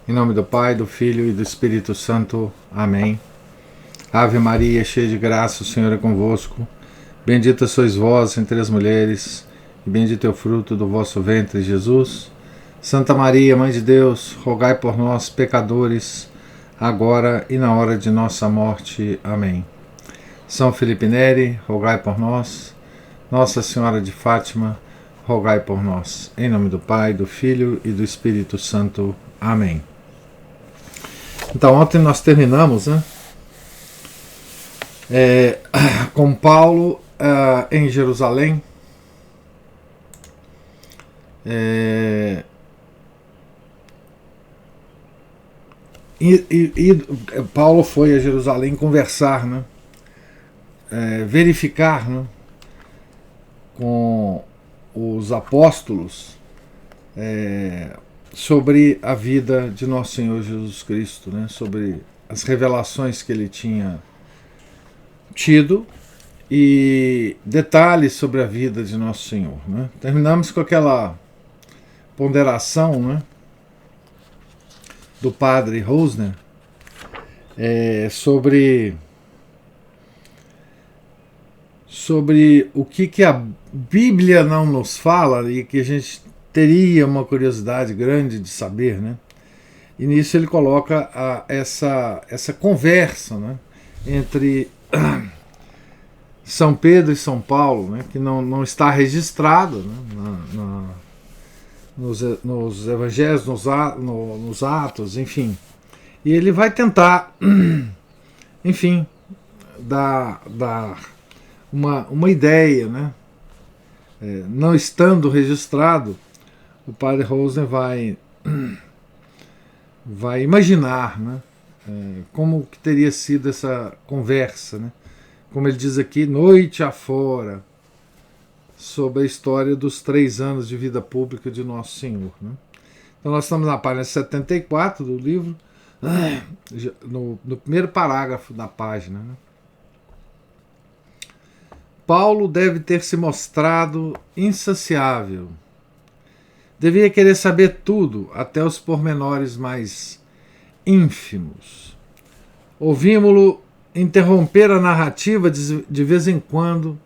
Em nome do Pai, do Filho e do Espírito Santo. Amém. Ave Maria, cheia de graça, o Senhor é convosco. Bendita sois vós entre as mulheres, e bendito é o fruto do vosso ventre, Jesus. Santa Maria, Mãe de Deus, rogai por nós, pecadores, agora e na hora de nossa morte. Amém. São Felipe Neri, rogai por nós. Nossa Senhora de Fátima, rogai por nós. Em nome do Pai, do Filho e do Espírito Santo. Amém. Então, ontem nós terminamos, né, com Paulo em Jerusalém. Paulo foi a Jerusalém conversar, né, verificar, né, com os apóstolos sobre a vida de nosso Senhor Jesus Cristo, né, sobre as revelações que ele tinha tido e detalhes sobre a vida de nosso Senhor, né. Terminamos com aquela ponderação, né, do padre Rosner sobre o que a Bíblia não nos fala e que a gente teria uma curiosidade grande de saber, né? E nisso ele coloca essa conversa, né, entre São Pedro e São Paulo, né, que não está registrado, né, nos evangelhos, nos atos, enfim. E ele vai tentar, enfim, dar uma ideia, né? Não estando registrado, o padre Rosner vai imaginar, né, como que teria sido essa conversa, né? Como ele diz aqui, noite afora, sobre a história dos 3 anos de vida pública de Nosso Senhor, né? Então nós estamos na página 74 do livro, no primeiro parágrafo da página, né? Paulo deve ter se mostrado insaciável. Devia querer saber tudo, até os pormenores mais ínfimos. Ouvimos-lo interromper a narrativa de vez em quando,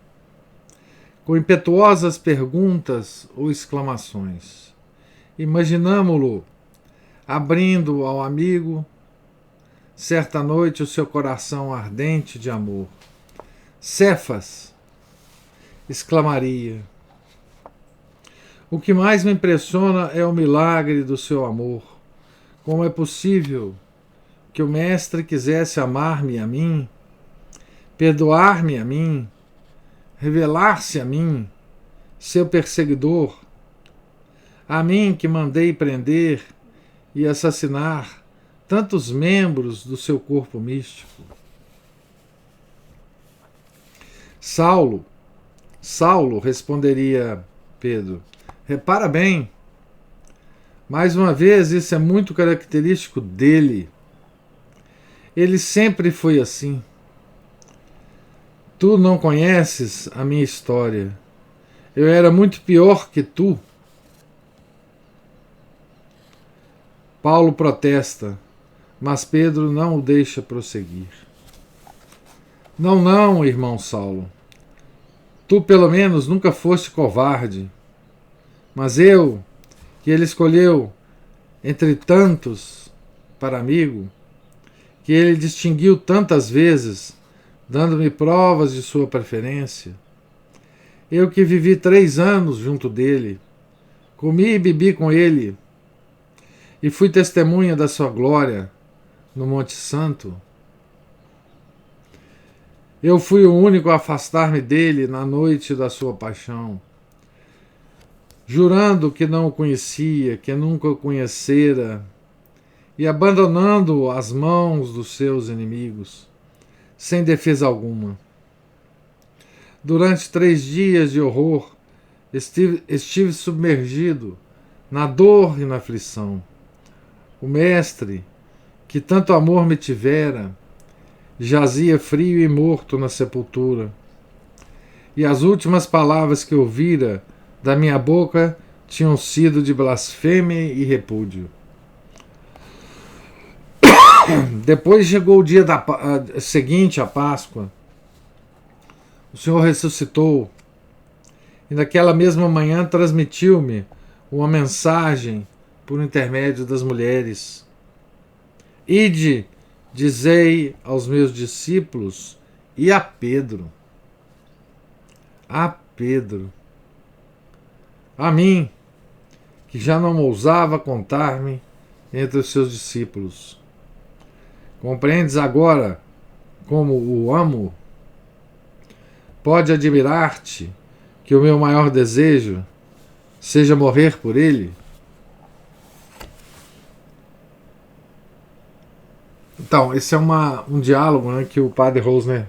com impetuosas perguntas ou exclamações. Imaginamo-lo abrindo ao amigo, certa noite, o seu coração ardente de amor. Cefas, exclamaria. O que mais me impressiona é o milagre do seu amor. Como é possível que o Mestre quisesse amar-me a mim, perdoar-me a mim, revelar-se a mim, seu perseguidor, a mim que mandei prender e assassinar tantos membros do seu corpo místico? Saulo, responderia Pedro, repara bem, mais uma vez isso é muito característico dele. Ele sempre foi assim. Tu não conheces a minha história. Eu era muito pior que tu. Paulo protesta, mas Pedro não o deixa prosseguir. Não, irmão Saulo. Tu pelo menos nunca foste covarde. Mas eu, que ele escolheu entre tantos para amigo, que ele distinguiu tantas vezes, dando-me provas de sua preferência, eu que vivi 3 anos junto dele, comi e bebi com ele, e fui testemunha da sua glória no Monte Santo, eu fui o único a afastar-me dele na noite da sua paixão, jurando que não o conhecia, que nunca o conhecera, e abandonando-o às mãos dos seus inimigos, sem defesa alguma. Durante 3 dias de horror, estive submergido na dor e na aflição. O Mestre, que tanto amor me tivera, jazia frio e morto na sepultura, e as últimas palavras que ouvira da minha boca tinham sido de blasfêmia e repúdio. Depois chegou o dia seguinte à Páscoa. O Senhor ressuscitou e naquela mesma manhã transmitiu-me uma mensagem por intermédio das mulheres. Ide, dizei aos meus discípulos e a Pedro, a mim, que já não ousava contar-me entre os seus discípulos. Compreendes agora como o amo? Pode admirar-te que o meu maior desejo seja morrer por ele? Então, esse é um diálogo, né, que o padre Rosner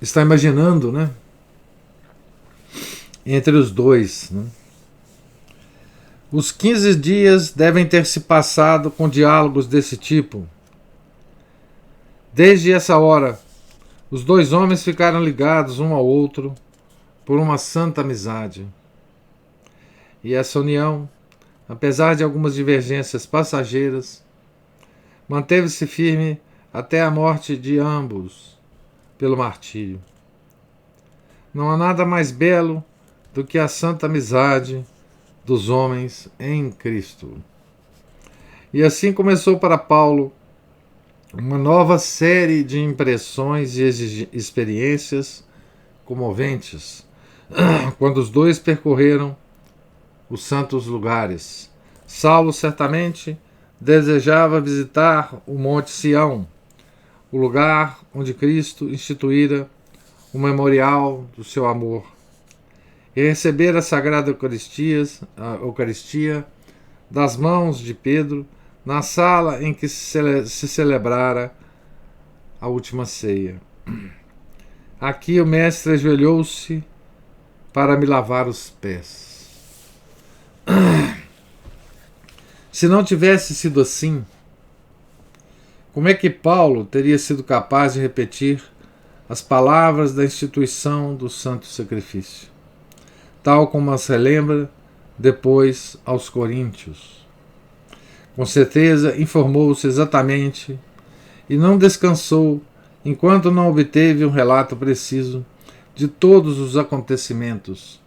está imaginando, né, entre os dois. Né? Os 15 dias devem ter se passado com diálogos desse tipo. Desde essa hora, os dois homens ficaram ligados um ao outro por uma santa amizade. E essa união, apesar de algumas divergências passageiras, manteve-se firme até a morte de ambos pelo martírio. Não há nada mais belo do que a santa amizade dos homens em Cristo. E assim começou para Paulo uma nova série de impressões e experiências comoventes, quando os dois percorreram os santos lugares. Saulo certamente desejava visitar o Monte Sião, o lugar onde Cristo instituíra o memorial do seu amor, e receber a Sagrada Eucaristia das mãos de Pedro na sala em que se celebrara a última ceia. Aqui o mestre ajoelhou-se para me lavar os pés. Se não tivesse sido assim, como é que Paulo teria sido capaz de repetir as palavras da instituição do santo sacrifício, tal como as relembra depois aos Coríntios? Com certeza informou-se exatamente e não descansou enquanto não obteve um relato preciso de todos os acontecimentos,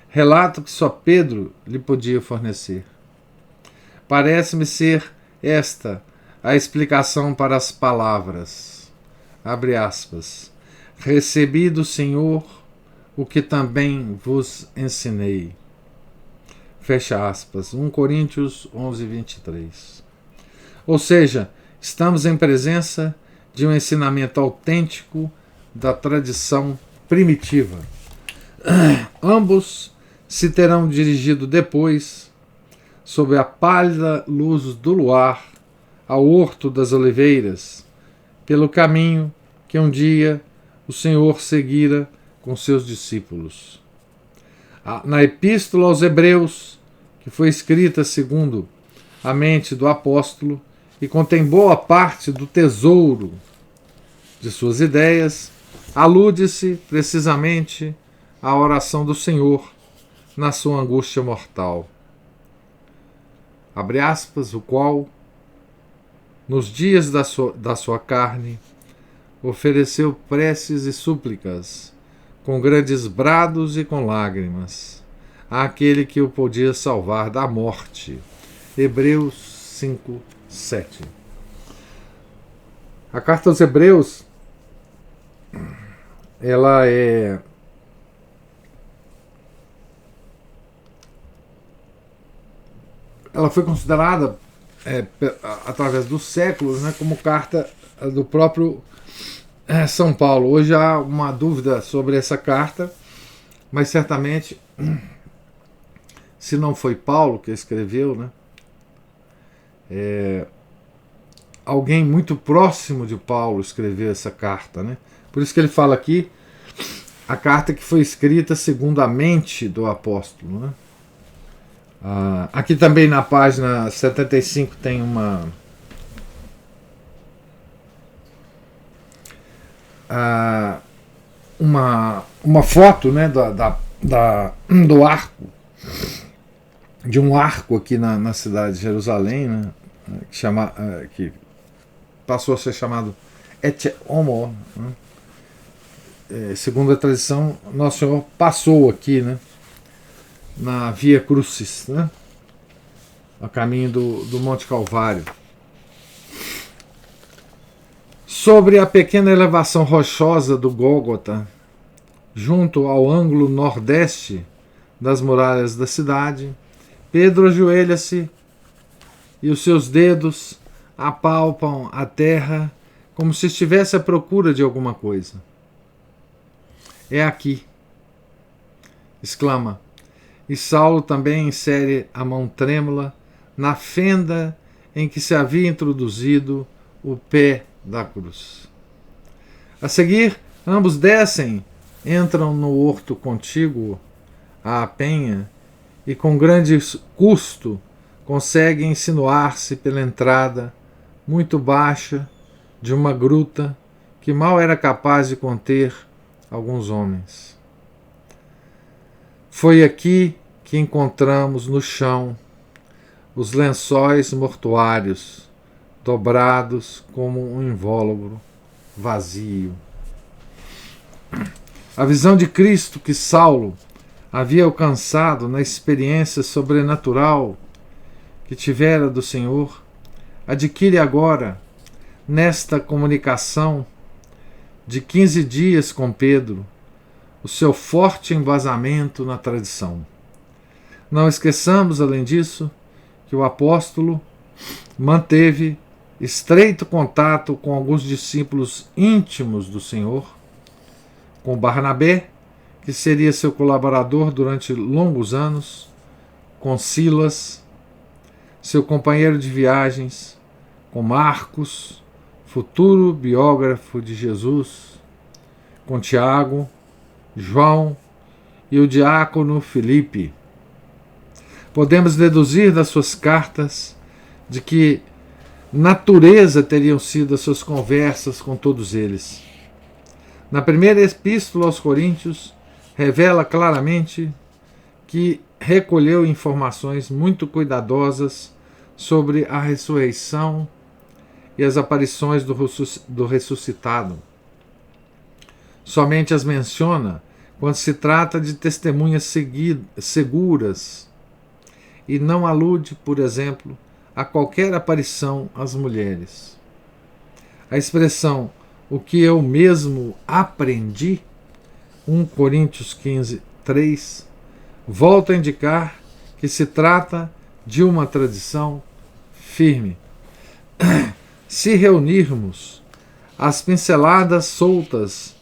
relato que só Pedro lhe podia fornecer. Parece-me ser esta a explicação para as palavras, abre aspas, recebi do Senhor o que também vos ensinei. Fecha aspas, 1 Coríntios 11, 23. Ou seja, estamos em presença de um ensinamento autêntico da tradição primitiva. Ambos se terão dirigido depois, sob a pálida luz do luar, ao Horto das Oliveiras, pelo caminho que um dia o Senhor seguira com seus discípulos. Na Epístola aos Hebreus, que foi escrita segundo a mente do apóstolo e contém boa parte do tesouro de suas ideias, alude-se precisamente à oração do Senhor na sua angústia mortal. Abre aspas, o qual, nos dias da sua carne, ofereceu preces e súplicas, com grandes brados e com lágrimas, àquele que o podia salvar da morte. Hebreus 5, 7. A carta aos Hebreus, ela foi considerada, através dos séculos, né, como carta do próprio São Paulo. Hoje há uma dúvida sobre essa carta, mas certamente, se não foi Paulo que escreveu, né, alguém muito próximo de Paulo escreveu essa carta, né? Por isso que ele fala aqui a carta que foi escrita segundo a mente do apóstolo, né? Aqui também na página 75 tem uma foto, né, do arco, de um arco aqui na cidade de Jerusalém, né? que passou a ser chamado Ecce Homo, né? Segundo a tradição, Nosso Senhor passou aqui, né, na Via Crucis, né, a caminho do Monte Calvário. Sobre a pequena elevação rochosa do Gólgota, junto ao ângulo nordeste das muralhas da cidade, Pedro ajoelha-se e os seus dedos apalpam a terra como se estivesse à procura de alguma coisa. É aqui, exclama, e Saulo também insere a mão trêmula na fenda em que se havia introduzido o pé da cruz. A seguir, ambos descem, entram no horto contíguo à penha e com grande custo conseguem insinuar-se pela entrada muito baixa de uma gruta que mal era capaz de conter alguns homens. Foi aqui que encontramos no chão os lençóis mortuários, dobrados como um invólucro vazio. A visão de Cristo que Saulo havia alcançado na experiência sobrenatural que tivera do Senhor adquire agora, nesta comunicação de 15 dias com Pedro, o seu forte embasamento na tradição. Não esqueçamos, além disso, que o apóstolo manteve estreito contato com alguns discípulos íntimos do Senhor, com Barnabé, que seria seu colaborador durante longos anos, com Silas, seu companheiro de viagens, com Marcos, futuro biógrafo de Jesus, com Tiago, João e o diácono Filipe. Podemos deduzir das suas cartas de que natureza teriam sido as suas conversas com todos eles. Na primeira epístola aos Coríntios, revela claramente que recolheu informações muito cuidadosas sobre a ressurreição e as aparições do ressuscitado. Somente as menciona quando se trata de testemunhas seguras e não alude, por exemplo, a qualquer aparição às mulheres. A expressão "o que eu mesmo aprendi", 1 Coríntios 15, 3, volta a indicar que se trata de uma tradição firme. Se reunirmos as pinceladas soltas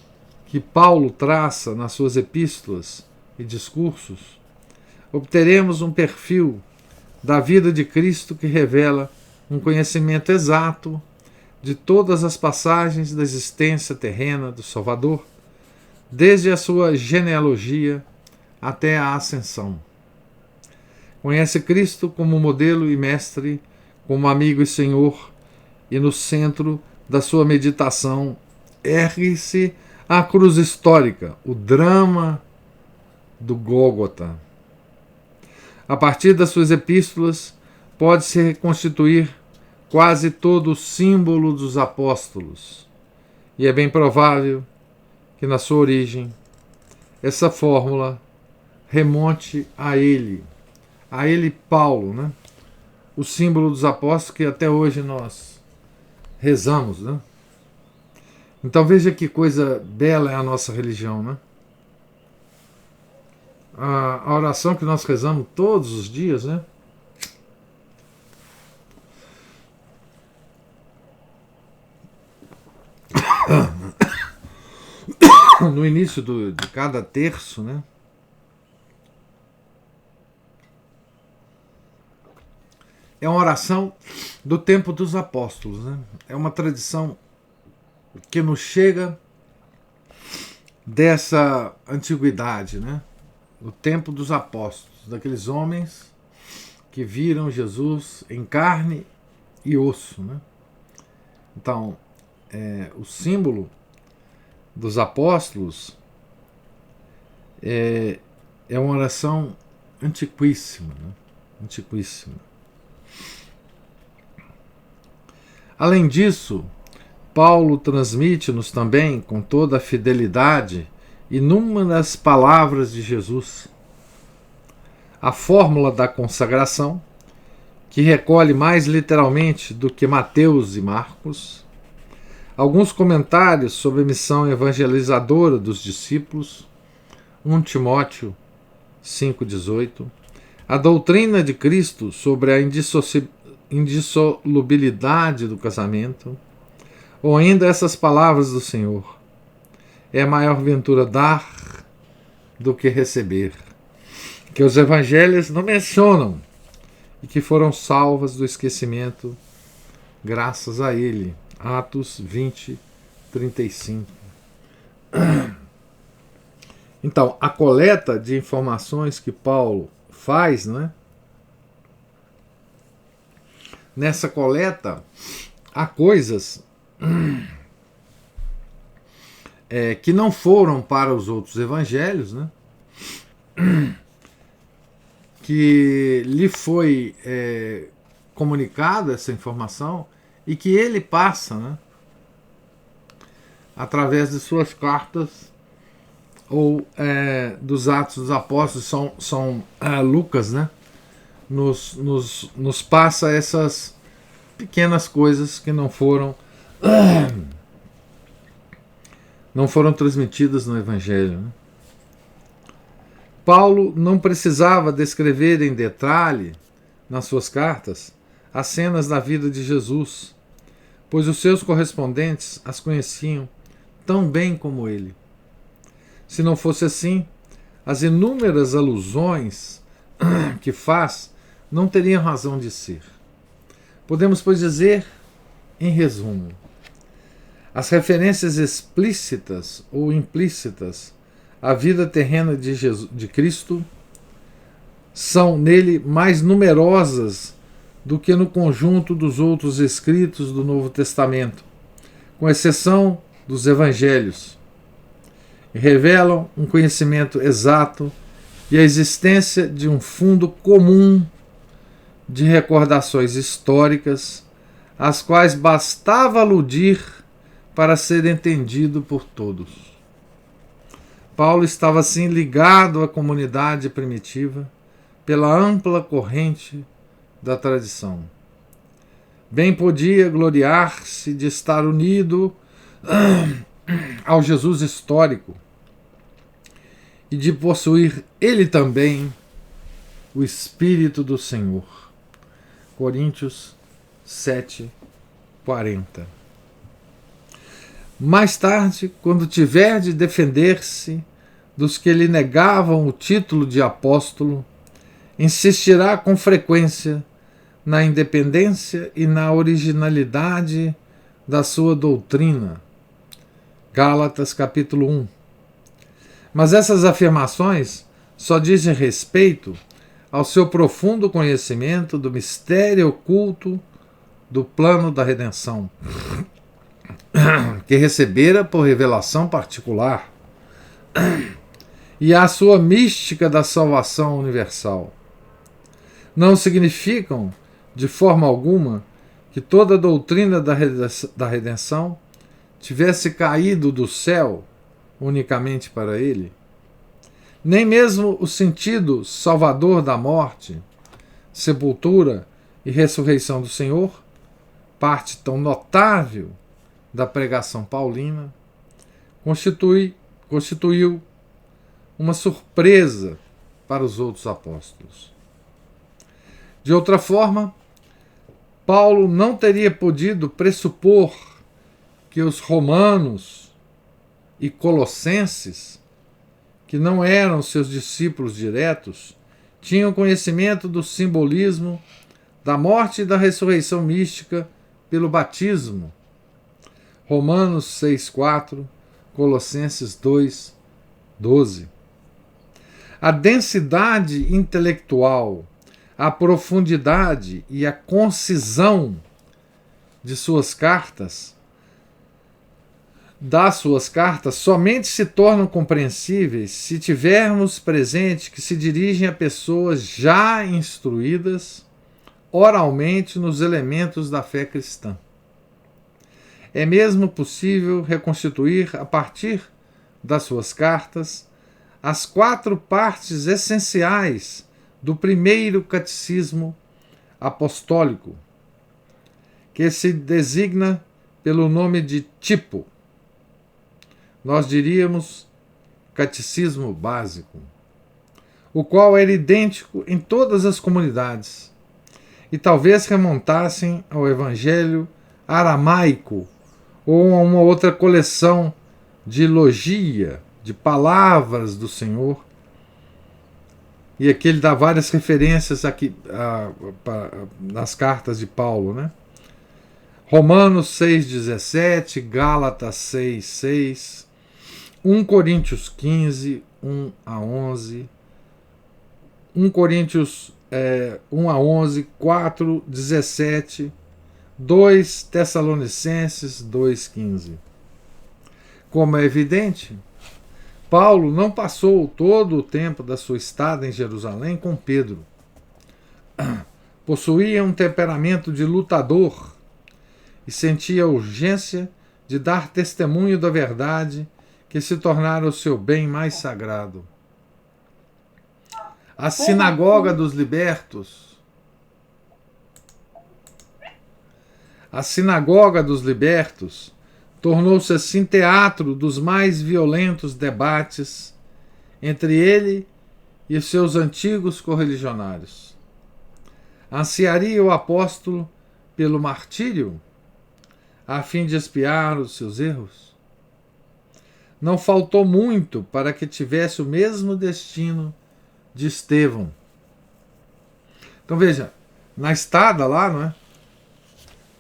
que Paulo traça nas suas epístolas e discursos, obteremos um perfil da vida de Cristo que revela um conhecimento exato de todas as passagens da existência terrena do Salvador, desde a sua genealogia até a ascensão. Conhece Cristo como modelo e mestre, como amigo e Senhor, e no centro da sua meditação ergue-se a cruz histórica, o drama do Gólgota. A partir das suas epístolas, pode-se reconstituir quase todo o símbolo dos apóstolos, e é bem provável que na sua origem essa fórmula remonte a ele Paulo, né? O símbolo dos apóstolos que até hoje nós rezamos, né? Então veja que coisa bela é a nossa religião, né? A oração que nós rezamos todos os dias, né? No início de cada terço, né? É uma oração do tempo dos apóstolos, né? É uma tradição que nos chega dessa antiguidade, né? Do tempo dos apóstolos, daqueles homens que viram Jesus em carne e osso, né? Então, o símbolo dos apóstolos é uma oração antiquíssima, né? Antiquíssima. Além disso, Paulo transmite-nos também, com toda a fidelidade, inúmeras palavras de Jesus. A fórmula da consagração, que recolhe mais literalmente do que Mateus e Marcos, alguns comentários sobre a missão evangelizadora dos discípulos, 1 Timóteo 5,18, a doutrina de Cristo sobre a indissolubilidade do casamento, ou ainda essas palavras do Senhor: é maior ventura dar do que receber, que os evangelhos não mencionam e que foram salvas do esquecimento graças a ele. Atos 20, 35. Então, a coleta de informações que Paulo faz, né? Nessa coleta há coisas que não foram para os outros evangelhos, né? Que lhe foi comunicada essa informação e que ele passa, né, através de suas cartas ou dos Atos dos Apóstolos. São Lucas, né, nos passa essas pequenas coisas que não foram transmitidas no Evangelho, né? Paulo não precisava descrever em detalhe, nas suas cartas, as cenas da vida de Jesus, pois os seus correspondentes as conheciam tão bem como ele. Se não fosse assim, as inúmeras alusões que faz não teriam razão de ser. Podemos, pois, dizer, em resumo, as referências explícitas ou implícitas à vida terrena de Cristo são nele mais numerosas do que no conjunto dos outros escritos do Novo Testamento, com exceção dos Evangelhos, e revelam um conhecimento exato e a existência de um fundo comum de recordações históricas, às quais bastava aludir para ser entendido por todos. Paulo estava assim ligado à comunidade primitiva pela ampla corrente da tradição. Bem podia gloriar-se de estar unido ao Jesus histórico e de possuir ele também o Espírito do Senhor. Coríntios 7:40. Mais tarde, quando tiver de defender-se dos que lhe negavam o título de apóstolo, insistirá com frequência na independência e na originalidade da sua doutrina. Gálatas capítulo 1. Mas essas afirmações só dizem respeito ao seu profundo conhecimento do mistério oculto do plano da redenção, que recebera por revelação particular, e à sua mística da salvação universal. Não significam, de forma alguma, que toda a doutrina da redenção tivesse caído do céu unicamente para ele. Nem mesmo o sentido salvador da morte, sepultura e ressurreição do Senhor, parte tão notável da pregação paulina, constituiu uma surpresa para os outros apóstolos. De outra forma, Paulo não teria podido pressupor que os romanos e colossenses, que não eram seus discípulos diretos, tinham conhecimento do simbolismo da morte e da ressurreição mística pelo batismo. Romanos 6:4, Colossenses 2:12. A densidade intelectual, a profundidade e a concisão de suas cartas, somente se tornam compreensíveis se tivermos presente que se dirigem a pessoas já instruídas oralmente nos elementos da fé cristã. é mesmo possível reconstituir, a partir das suas cartas, as 4 partes essenciais do primeiro catecismo apostólico, que se designa pelo nome de tipo. Nós diríamos catecismo básico, o qual era idêntico em todas as comunidades, e talvez remontassem ao Evangelho aramaico ou a uma outra coleção de logia, de palavras do Senhor. E aqui ele dá várias referências aqui, nas cartas de Paulo, né? Romanos 6,17, Gálatas 6,6, 1 Coríntios 15, 1 a 11, 1 Coríntios 1 a 11, 4, 17, 2 Tessalonicenses 2,15. Como é evidente, Paulo não passou todo o tempo da sua estada em Jerusalém com Pedro. Possuía um temperamento de lutador e sentia a urgência de dar testemunho da verdade, que se tornara o seu bem mais sagrado. A sinagoga dos libertos. A sinagoga dos libertos tornou-se assim teatro dos mais violentos debates entre ele e os seus antigos correligionários. Ansiaria o apóstolo pelo martírio, a fim de expiar os seus erros? Não faltou muito para que tivesse o mesmo destino de Estevão. Então veja, na estada lá, não é?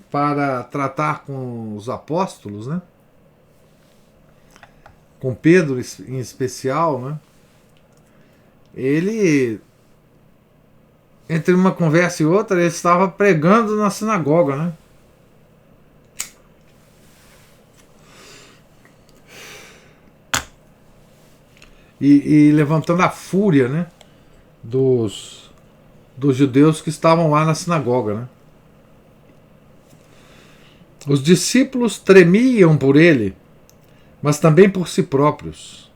Para tratar com os apóstolos, né? Com Pedro em especial, né? Ele, entre uma conversa e outra, ele estava pregando na sinagoga, né? E levantando a fúria, né? Dos judeus que estavam lá na sinagoga, né? Os discípulos tremiam por ele, mas também por si próprios.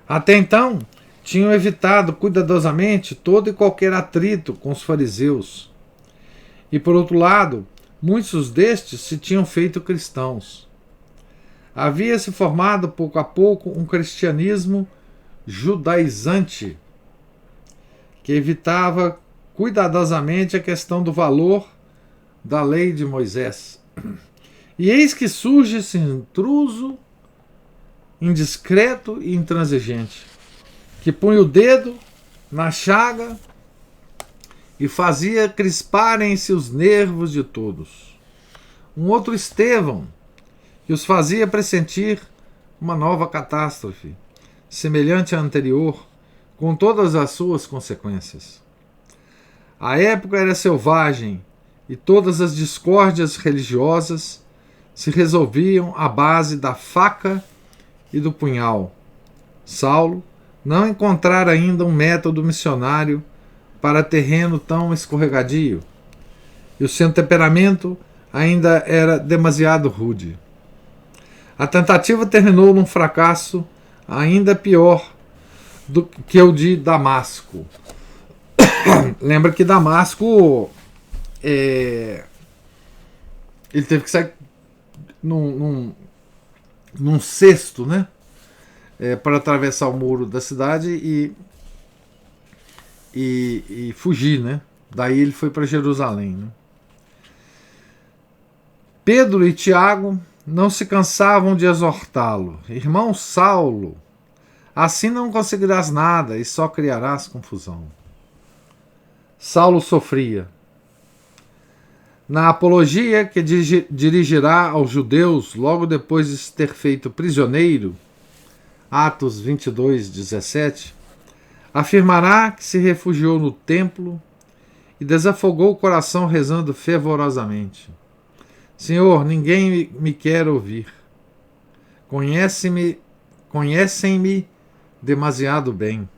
Até então, tinham evitado cuidadosamente todo e qualquer atrito com os fariseus. E, por outro lado, muitos destes se tinham feito cristãos. Havia se formado pouco a pouco um cristianismo judaizante, que evitava cuidadosamente a questão do valor da lei de Moisés. E eis que surge esse intruso, indiscreto e intransigente, que punha o dedo na chaga e fazia crisparem-se os nervos de todos. Um outro Estevão, que os fazia pressentir uma nova catástrofe, semelhante à anterior, com todas as suas consequências. A época era selvagem e todas as discórdias religiosas se resolviam à base da faca e do punhal. Saulo não encontrara ainda um método missionário para terreno tão escorregadio, e o seu temperamento ainda era demasiado rude. A tentativa terminou num fracasso ainda pior do que o de Damasco. Lembra que Damasco ele teve que sair num cesto, né? Para atravessar o muro da cidade e fugir, né? Daí ele foi para Jerusalém, né? Pedro e Tiago não se cansavam de exortá-lo. Irmão Saulo, assim não conseguirás nada e só criarás confusão. Saulo sofria. Na apologia que dirigirá aos judeus logo depois de se ter feito prisioneiro, Atos 22, 17, afirmará que se refugiou no templo e desafogou o coração rezando fervorosamente: Senhor, ninguém me quer ouvir. Conhecem-me demasiado bem.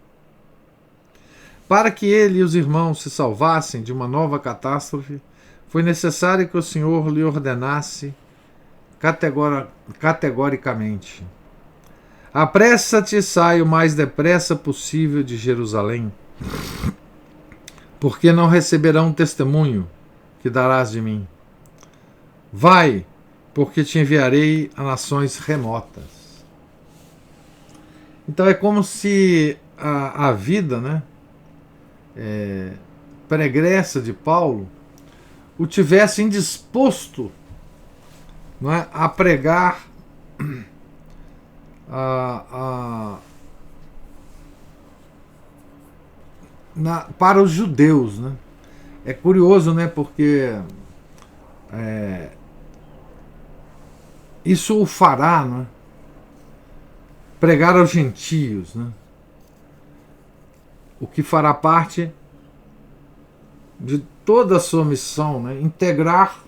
Para que ele e os irmãos se salvassem de uma nova catástrofe, foi necessário que o Senhor lhe ordenasse categoricamente: apressa-te e sai o mais depressa possível de Jerusalém, porque não receberão testemunho que darás de mim. Vai, porque te enviarei a nações remotas. Então é como se a vida, né, pregressa de Paulo o tivesse indisposto, não é, a pregar para os judeus, né? É curioso, né, porque isso o fará, né, pregar aos gentios, né? O que fará parte de toda a sua missão, né? Integrar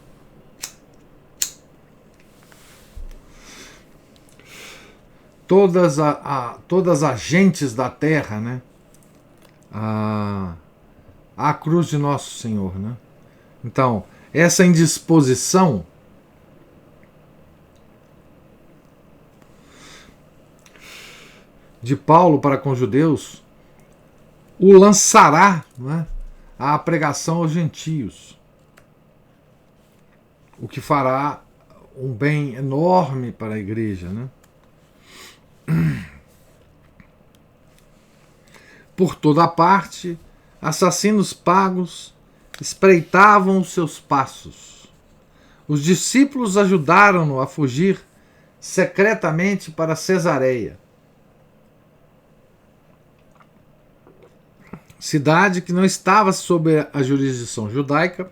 todas as gentes da terra, né? À cruz de nosso Senhor, né? Então, essa indisposição de Paulo para com os judeus o lançará, né, à pregação aos gentios, o que fará um bem enorme para a igreja, né? Por toda parte, assassinos pagos espreitavam os seus passos. Os discípulos ajudaram-no a fugir secretamente para Cesareia, cidade que não estava sob a jurisdição judaica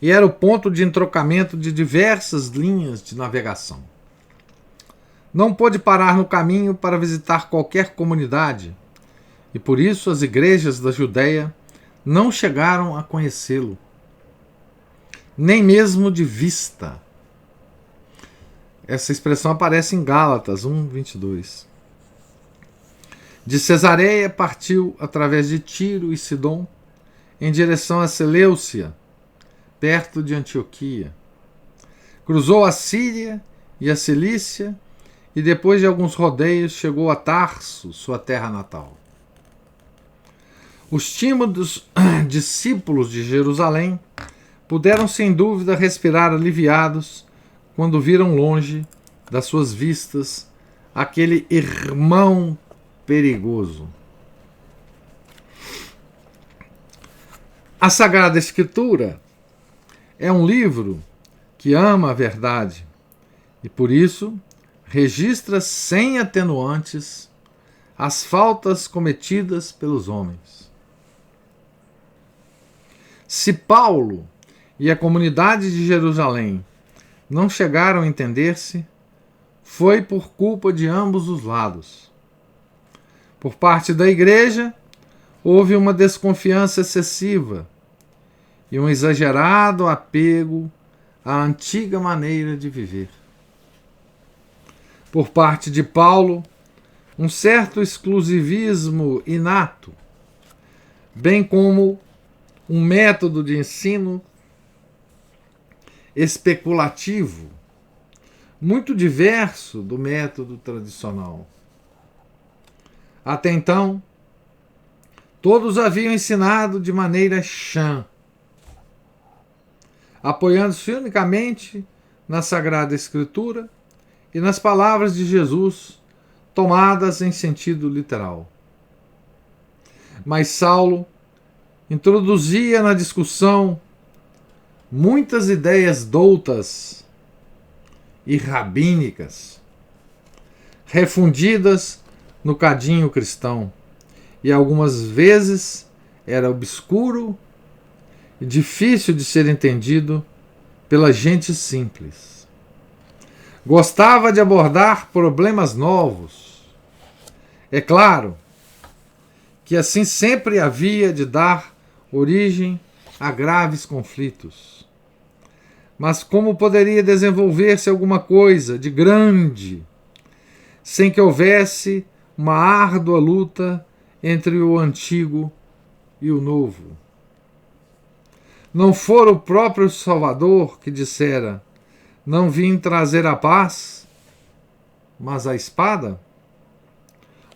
e era o ponto de entrocamento de diversas linhas de navegação. Não pôde parar no caminho para visitar qualquer comunidade, e por isso as igrejas da Judéia não chegaram a conhecê-lo, nem mesmo de vista. Essa expressão aparece em Gálatas 1:22. De Cesareia partiu através de Tiro e Sidom em direção a Seleucia, perto de Antioquia. Cruzou a Síria e a Cilícia e depois de alguns rodeios chegou a Tarso, sua terra natal. Os tímidos discípulos de Jerusalém puderam sem dúvida respirar aliviados quando viram longe das suas vistas aquele irmão perigoso. A Sagrada Escritura é um livro que ama a verdade e, por isso, registra sem atenuantes as faltas cometidas pelos homens. Se Paulo e a comunidade de Jerusalém não chegaram a entender-se, foi por culpa de ambos os lados. Por parte da igreja, houve uma desconfiança excessiva e um exagerado apego à antiga maneira de viver. Por parte de Paulo, um certo exclusivismo inato, bem como um método de ensino especulativo, muito diverso do método tradicional. Até então, todos haviam ensinado de maneira chã, apoiando-se unicamente na Sagrada Escritura e nas palavras de Jesus, tomadas em sentido literal. Mas Saulo introduzia na discussão muitas ideias doutas e rabínicas, refundidas no cadinho cristão, e algumas vezes era obscuro e difícil de ser entendido pela gente simples. Gostava de abordar problemas novos. É claro que assim sempre havia de dar origem a graves conflitos. Mas como poderia desenvolver-se alguma coisa de grande sem que houvesse uma árdua luta entre o antigo e o novo? Não fora o próprio Salvador que dissera: Não vim trazer a paz, mas a espada?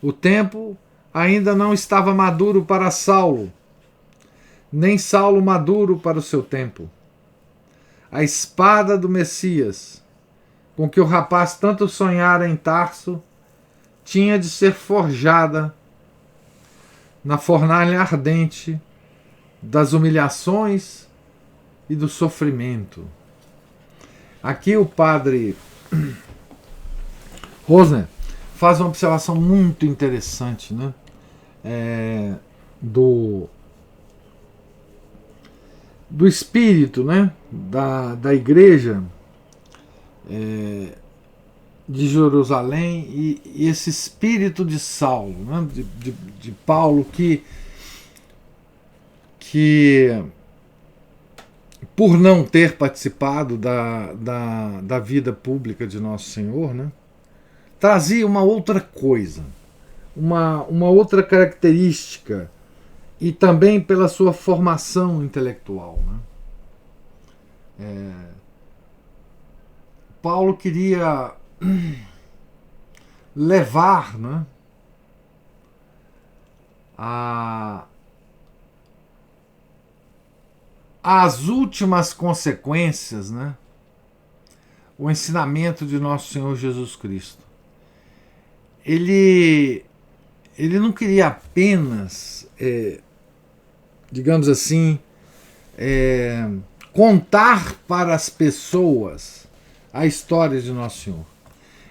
O tempo ainda não estava maduro para Saulo, nem Saulo maduro para o seu tempo. A espada do Messias, com que o rapaz tanto sonhara em Tarso, tinha de ser forjada na fornalha ardente das humilhações e do sofrimento. Aqui o padre Rosner faz uma observação muito interessante, né? Do espírito, né? da igreja de Jerusalém e esse espírito de Saulo, né? de Paulo, que por não ter participado da vida pública de Nosso Senhor, né? Trazia uma outra coisa, uma outra característica, e também pela sua formação intelectual, né? Paulo queria levar, né, às últimas consequências, né, o ensinamento de Nosso Senhor Jesus Cristo. Ele não queria apenas, digamos assim, contar para as pessoas a história de Nosso Senhor.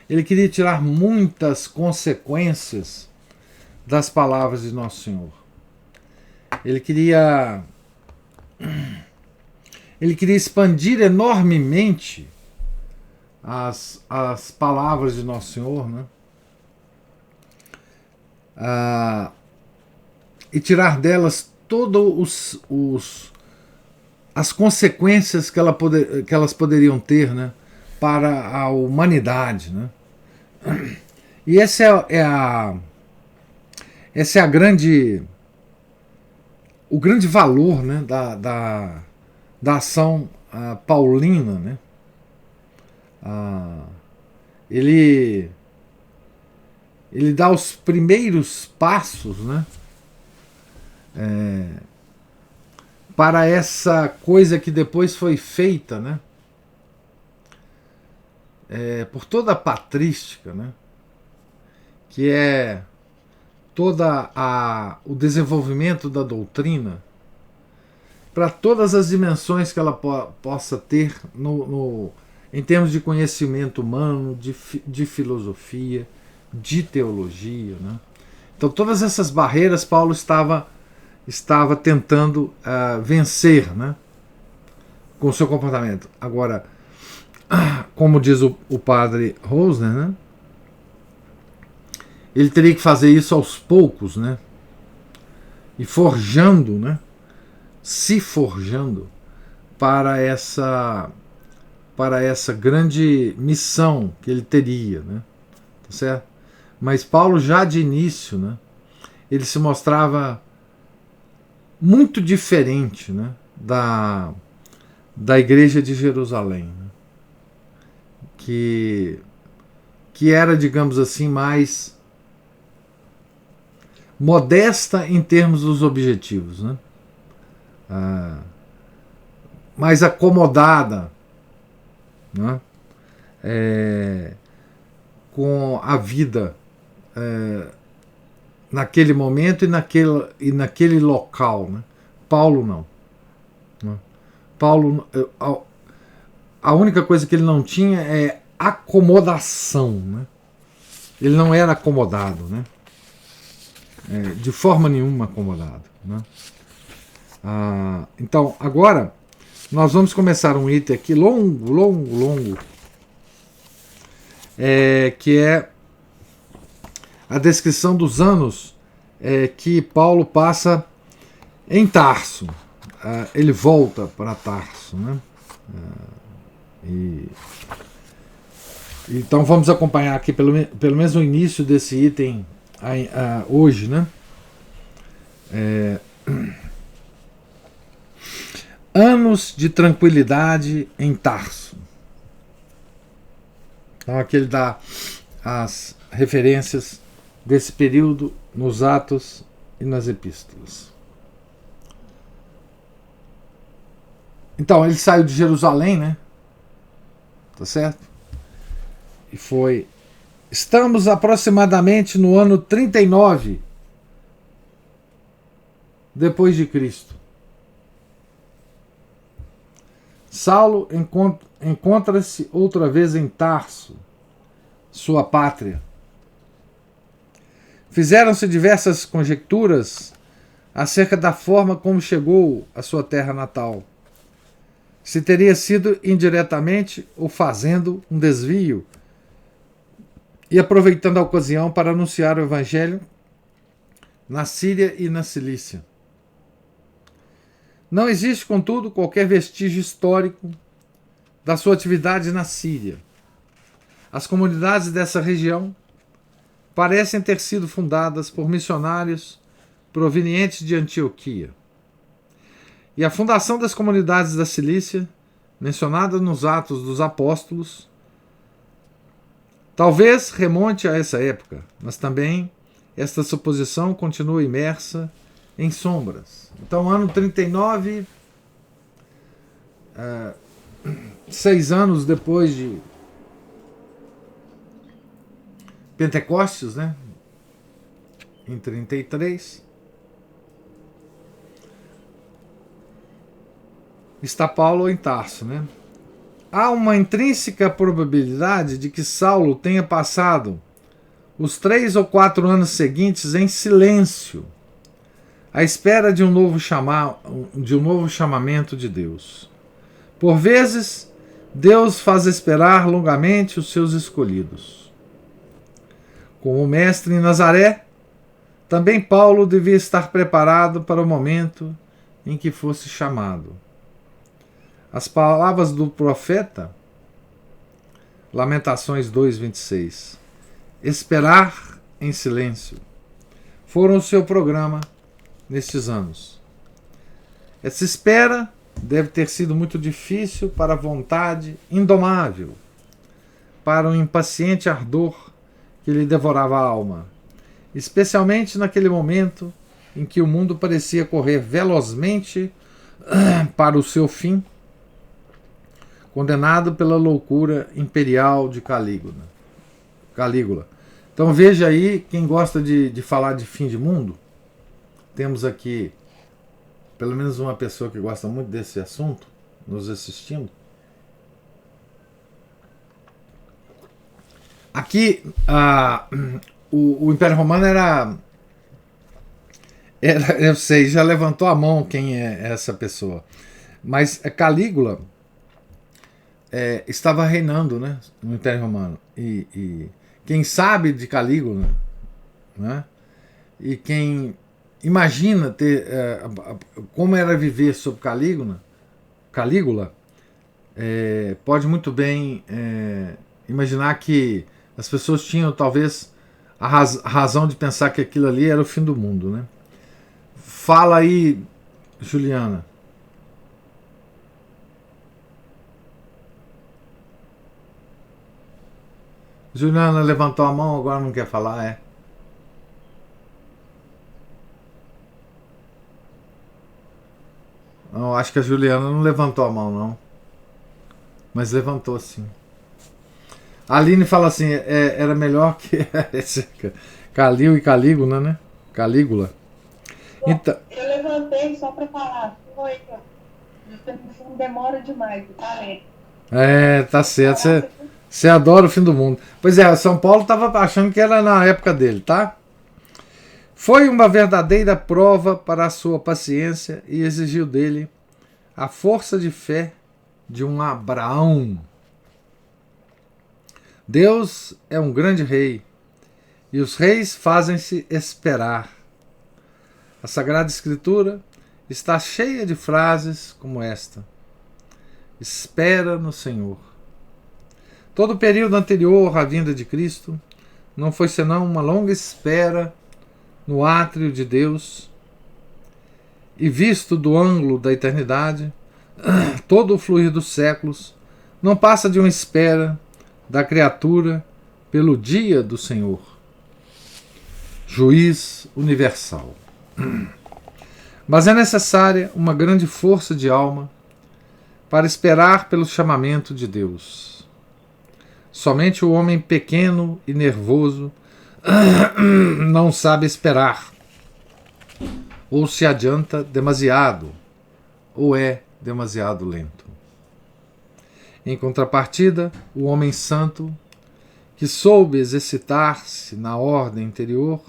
Ele queria tirar muitas consequências das palavras de Nosso Senhor. Ele queria expandir enormemente as palavras de Nosso Senhor, né? E tirar delas todas as consequências que elas poderiam ter, né, para a humanidade, né? E essa é o grande valor, né, da ação paulina, né? Ele dá os primeiros passos, né, para essa coisa que depois foi feita, né, por toda a patrística, né, que é toda o desenvolvimento da doutrina para todas as dimensões que ela possa ter em termos de conhecimento humano, de filosofia, de teologia, né? Então todas essas barreiras Paulo estava tentando vencer, né, com o seu comportamento. Agora, como diz o padre Rosner, né, ele teria que fazer isso aos poucos, né, e forjando, né, se forjando para essa grande missão que ele teria, né, tá certo? Mas Paulo já de início, né, ele se mostrava muito diferente, né, da igreja de Jerusalém, né, que era, digamos assim, mais modesta em termos dos objetivos, né, mais acomodada, né, com a vida naquele momento e naquele local, né? Paulo não, né? Paulo, a única coisa que ele não tinha é acomodação, né? Ele não era acomodado, né? De forma nenhuma acomodado, né? Então agora nós vamos começar um item aqui longo, que é a descrição dos anos que Paulo passa em Tarso. Ele volta para Tarso, né? Então vamos acompanhar aqui pelo menos o início desse item hoje, né? Anos de tranquilidade em Tarso. Então aqui ele dá as referências desse período nos Atos e nas Epístolas. Então ele saiu de Jerusalém, né? Tá certo? E foi. Estamos aproximadamente no ano 39 depois de Cristo. Saulo encontra-se outra vez em Tarso, sua pátria. Fizeram-se diversas conjecturas acerca da forma como chegou à sua terra natal. Se teria sido indiretamente ou fazendo um desvio e aproveitando a ocasião para anunciar o evangelho na Síria e na Cilícia. Não existe, contudo, qualquer vestígio histórico da sua atividade na Síria. As comunidades dessa região parecem ter sido fundadas por missionários provenientes de Antioquia. E a fundação das comunidades da Cilícia, mencionada nos Atos dos Apóstolos, talvez remonte a essa época, mas também esta suposição continua imersa em sombras. Então, ano 39, 6 anos depois de Pentecostes, né? Em 33, está Paulo em Tarso, né? Há uma intrínseca probabilidade de que Saulo tenha passado os 3 ou 4 anos seguintes em silêncio, à espera de um novo chamamento de Deus. Por vezes, Deus faz esperar longamente os seus escolhidos. Como mestre em Nazaré, também Paulo devia estar preparado para o momento em que fosse chamado. As palavras do profeta, Lamentações 2:26, esperar em silêncio, foram o seu programa nestes anos. Essa espera deve ter sido muito difícil para a vontade indomável, para o impaciente ardor que lhe devorava a alma, especialmente naquele momento em que o mundo parecia correr velozmente para o seu fim, condenado pela loucura imperial de Calígula. Então veja aí, quem gosta de falar de fim de mundo, temos aqui pelo menos uma pessoa que gosta muito desse assunto nos assistindo. Aqui o Império Romano era, eu sei, já levantou a mão quem é essa pessoa, mas Calígula estava reinando, né, no Império Romano, e quem sabe de Calígula, né, e quem imagina como era viver sob Calígula, pode muito bem imaginar que as pessoas tinham talvez a razão de pensar que aquilo ali era o fim do mundo, né? Fala aí, Juliana. Juliana levantou a mão, agora não quer falar, Não, acho que a Juliana não levantou a mão, não. Mas levantou, sim. A Aline fala assim, era melhor que esse Calil e Calígula, né? Calígula. Então, eu levantei só para falar. Não demora demais, tá lento. Tá certo. Você adora o fim do mundo. Pois é, São Paulo estava achando que era na época dele, tá? Foi uma verdadeira prova para a sua paciência e exigiu dele a força de fé de um Abraão. Deus é um grande rei e os reis fazem-se esperar. A Sagrada Escritura está cheia de frases como esta: espera no Senhor. Todo o período anterior à vinda de Cristo não foi senão uma longa espera no átrio de Deus, e visto do ângulo da eternidade, todo o fluir dos séculos não passa de uma espera da criatura pelo dia do Senhor, juiz universal. Mas é necessária uma grande força de alma para esperar pelo chamamento de Deus. Somente o homem pequeno e nervoso não sabe esperar, ou se adianta demasiado, ou é demasiado lento. Em contrapartida, o homem santo, que soube exercitar-se na ordem interior,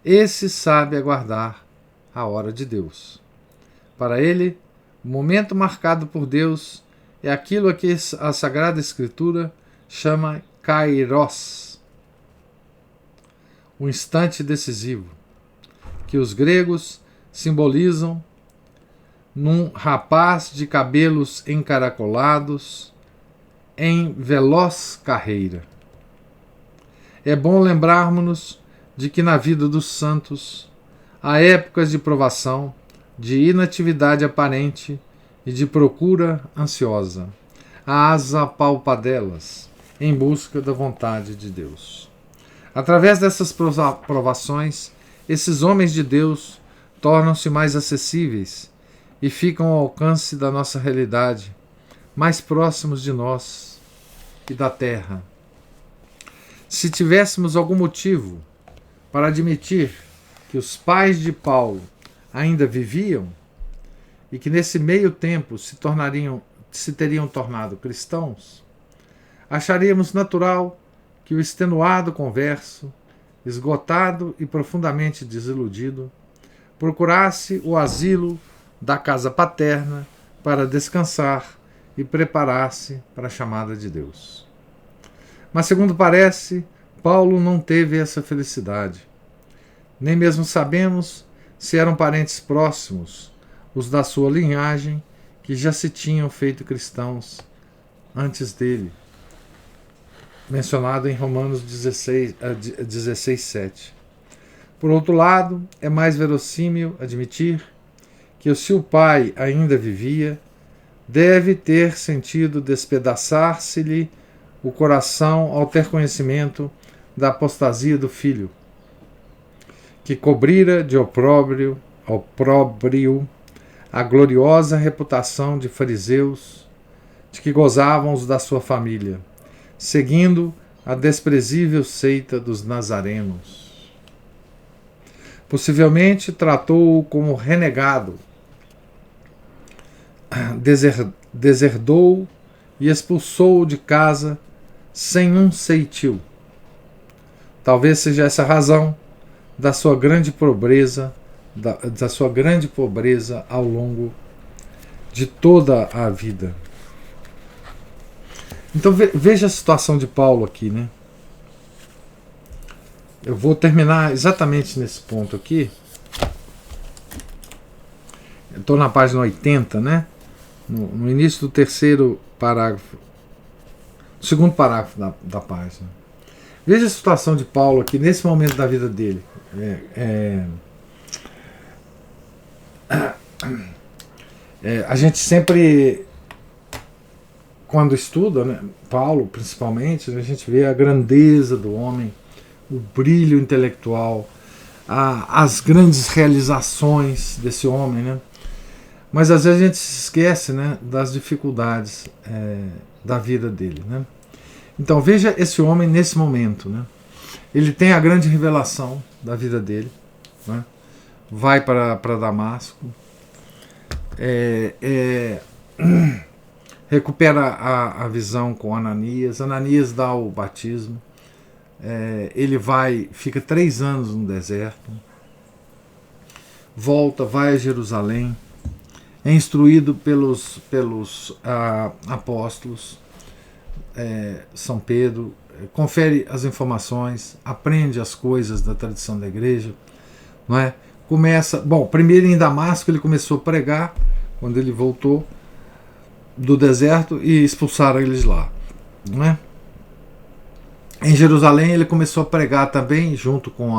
esse sabe aguardar a hora de Deus. Para ele, o momento marcado por Deus é aquilo a que a Sagrada Escritura chama kairos, o instante decisivo, que os gregos simbolizam num rapaz de cabelos encaracolados em veloz carreira. É bom lembrarmos-nos de que na vida dos santos há épocas de provação, de inatividade aparente e de procura ansiosa, às apalpadelas, em busca da vontade de Deus. Através dessas provações, esses homens de Deus tornam-se mais acessíveis e ficam ao alcance da nossa realidade, mais próximos de nós e da terra. Se tivéssemos algum motivo para admitir que os pais de Paulo ainda viviam e que nesse meio tempo se teriam tornado cristãos, acharíamos natural que o extenuado converso, esgotado e profundamente desiludido, procurasse o asilo da casa paterna para descansar e preparar-se para a chamada de Deus. Mas, segundo parece, Paulo não teve essa felicidade. Nem mesmo sabemos se eram parentes próximos os da sua linhagem que já se tinham feito cristãos antes dele, mencionado em Romanos 16:7. Por outro lado, é mais verossímil admitir que se o pai ainda vivia, deve ter sentido despedaçar-se-lhe o coração ao ter conhecimento da apostasia do filho, que cobrira de opróbrio a gloriosa reputação de fariseus de que gozavam os da sua família, seguindo a desprezível seita dos nazarenos. Possivelmente tratou-o como renegado, deserdou e expulsou-o de casa sem um ceitil. Talvez seja essa a razão da sua grande pobreza, da sua grande pobreza ao longo de toda a vida. Então veja a situação de Paulo aqui, né? Eu vou terminar exatamente nesse ponto aqui. Eu estou na página 80, né? No início do terceiro parágrafo, segundo parágrafo da página. Veja a situação de Paulo aqui nesse momento da vida dele. A gente sempre, quando estuda, né, Paulo principalmente, a gente vê a grandeza do homem, o brilho intelectual, as grandes realizações desse homem, né? Mas às vezes a gente se esquece, né, das dificuldades da vida dele, né? Então veja esse homem nesse momento, né? Ele tem a grande revelação da vida dele, né? Vai para Damasco, recupera a visão com Ananias. Ananias dá o batismo. Ele fica 3 anos no deserto, volta, vai a Jerusalém, é instruído pelos apóstolos, São Pedro, confere as informações, aprende as coisas da tradição da igreja, não é? Primeiro em Damasco ele começou a pregar, quando ele voltou do deserto, e expulsaram eles lá, não é? Em Jerusalém ele começou a pregar também, junto com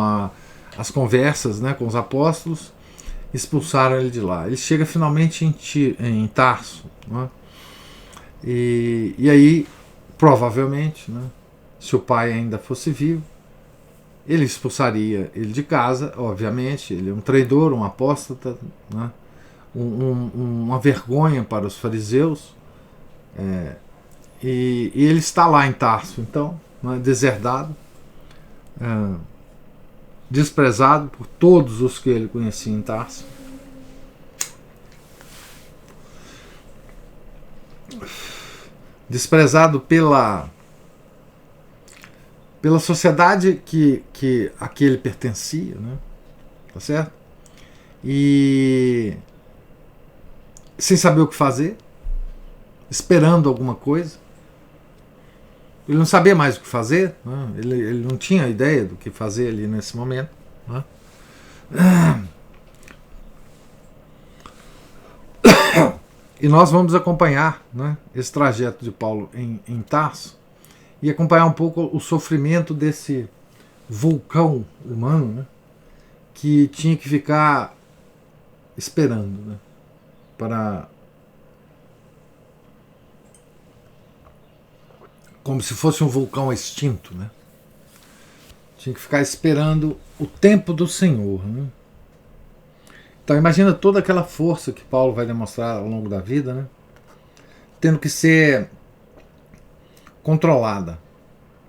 as conversas, né, com os apóstolos, expulsaram ele de lá. Ele chega finalmente em Tarso, não é? E aí provavelmente, né, se o pai ainda fosse vivo, ele expulsaria ele de casa, obviamente. Ele é um traidor, um apóstata, né, uma vergonha para os fariseus. E ele está lá em Tarso, então, né, deserdado, desprezado por todos os que ele conhecia em Tarso. Desprezado pela sociedade a que ele pertencia, né? Tá certo? E sem saber o que fazer, esperando alguma coisa. Ele não sabia mais o que fazer, né? Ele não tinha ideia do que fazer ali nesse momento, né? E nós vamos acompanhar, né, esse trajeto de Paulo em Tarso e acompanhar um pouco o sofrimento desse vulcão humano, né, que tinha que ficar esperando, né, para, como se fosse um vulcão extinto, né? Tinha que ficar esperando o tempo do Senhor, né? Então imagina toda aquela força que Paulo vai demonstrar ao longo da vida, né, tendo que ser controlada,